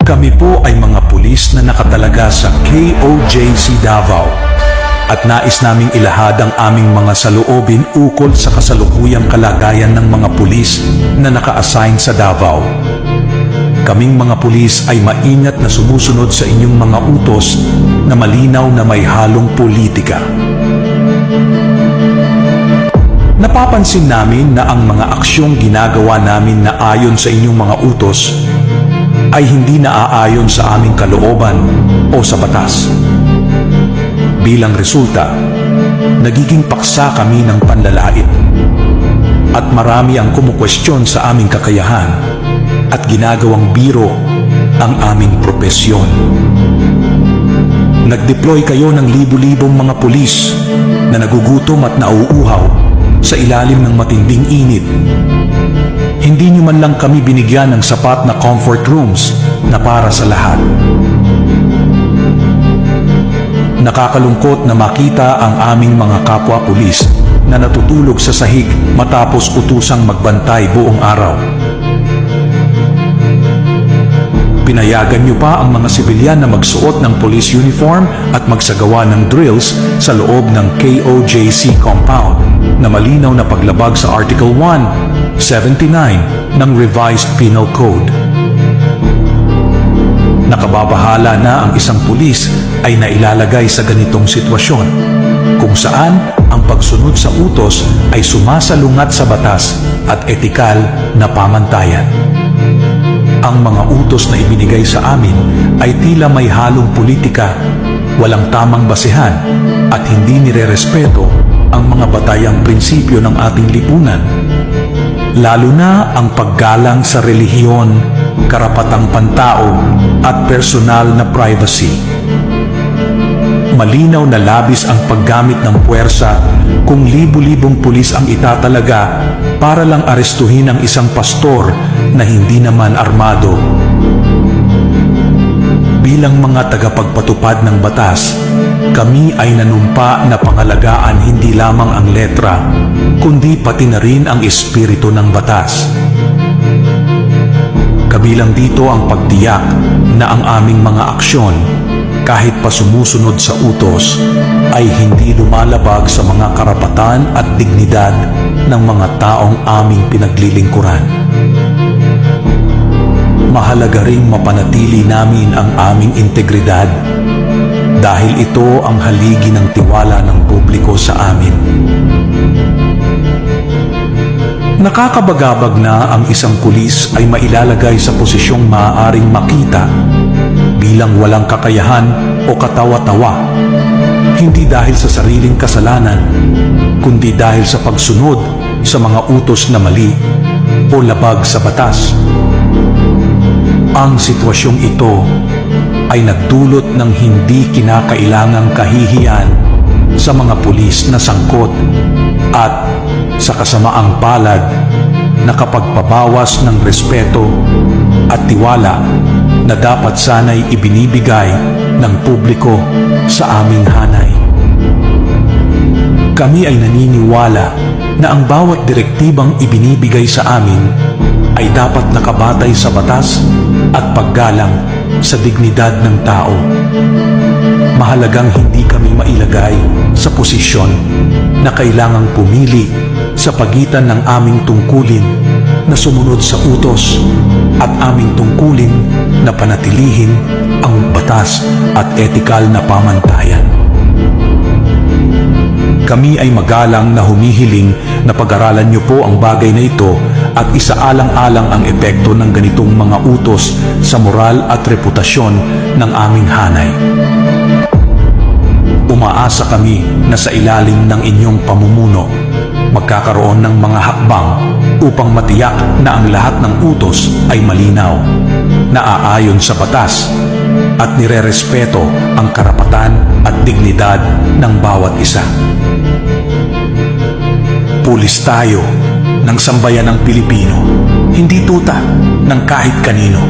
Kami po ay mga pulis na nakatalaga sa KOJC Davao at nais naming ilahad ang aming mga saloobin ukol sa kasalukuyang kalagayan ng mga pulis na naka-assign sa Davao. Kaming mga pulis ay maingat na sumusunod sa inyong mga utos na malinaw na may halong politika. Napapansin namin na ang mga aksyong ginagawa namin na ayon sa inyong mga utos ay hindi naaayon sa aming kalooban o sa batas. Bilang resulta, nagiging paksa kami ng panlalait at marami ang kumukwestiyon sa aming kakayahan at ginagawang biro ang aming propesyon. Nag-deploy kayo ng libu-libong mga pulis na nagugutom at nauuhaw sa ilalim ng matinding init. Hindi niyo man lang kami binigyan ng sapat na comfort rooms na para sa lahat. Nakakalungkot na makita ang aming mga kapwa pulis na natutulog sa sahig matapos utusang magbantay buong araw. Pinayagan niyo pa ang mga sibilyan na magsuot ng police uniform at magsagawa ng drills sa loob ng KOJC compound na malinaw na paglabag sa Article 179 ng Revised Penal Code. Nakababahala na ang isang pulis ay nailalagay sa ganitong sitwasyon kung saan ang pagsunod sa utos ay sumasalungat sa batas at etikal na pamantayan. Ang mga utos na ibinigay sa amin ay tila may halong politika, walang tamang basehan at hindi nirerespeto ang mga batayang prinsipyo ng ating lipunan. Lalo na ang paggalang sa relihiyon, karapatang pantao at personal na privacy. Malinaw na labis ang paggamit ng puwersa kung libu-libong pulis ang itatalaga para lang arestuhin ang isang pastor na hindi naman armado. Bilang mga tagapagpatupad ng batas, kami ay nanumpa na pangalagaan hindi lamang ang letra, kundi pati na rin ang espiritu ng batas. Kabilang dito ang pagtiyak na ang aming mga aksyon, kahit pa sumusunod sa utos, ay hindi lumalabag sa mga karapatan at dignidad ng mga taong aming pinaglilingkuran. Mahalaga ring mapanatili namin ang aming integridad dahil ito ang haligi ng tiwala ng publiko sa amin. Nakakabagabag na ang isang pulis ay mailalagay sa posisyong maaaring makita bilang walang kakayahan o katawa-tawa, hindi dahil sa sariling kasalanan, kundi dahil sa pagsunod sa mga utos na mali o labag sa batas. Ang sitwasyong ito ay nagdulot ng hindi kinakailangang kahihiyan sa mga pulis na sangkot at sa kasamaang palad na kapagpabawas ng respeto at tiwala na dapat sana'y ibinibigay ng publiko sa aming hanay. Kami ay naniniwala na ang bawat direktibang ibinibigay sa amin ay dapat nakabatay sa batas at paggalang sa dignidad ng tao. Mahalagang hindi kami mailagay sa posisyon na kailangang pumili sa pagitan ng aming tungkulin na sumunod sa utos at aming tungkulin na panatilihin ang batas at etikal na pamantayan. Kami ay magalang na humihiling na pag-aralan niyo po ang bagay na ito at isaalang-alang ang epekto ng ganitong mga utos sa moral at reputasyon ng aming hanay. Umaasa kami na sa ilalim ng inyong pamumuno, magkakaroon ng mga hakbang upang matiyak na ang lahat ng utos ay malinaw, naaayon sa batas, at nirerespeto ang karapatan at dignidad ng bawat isa. Pulis tayo ng sambayanang Pilipino, hindi tuta ng kahit kanino.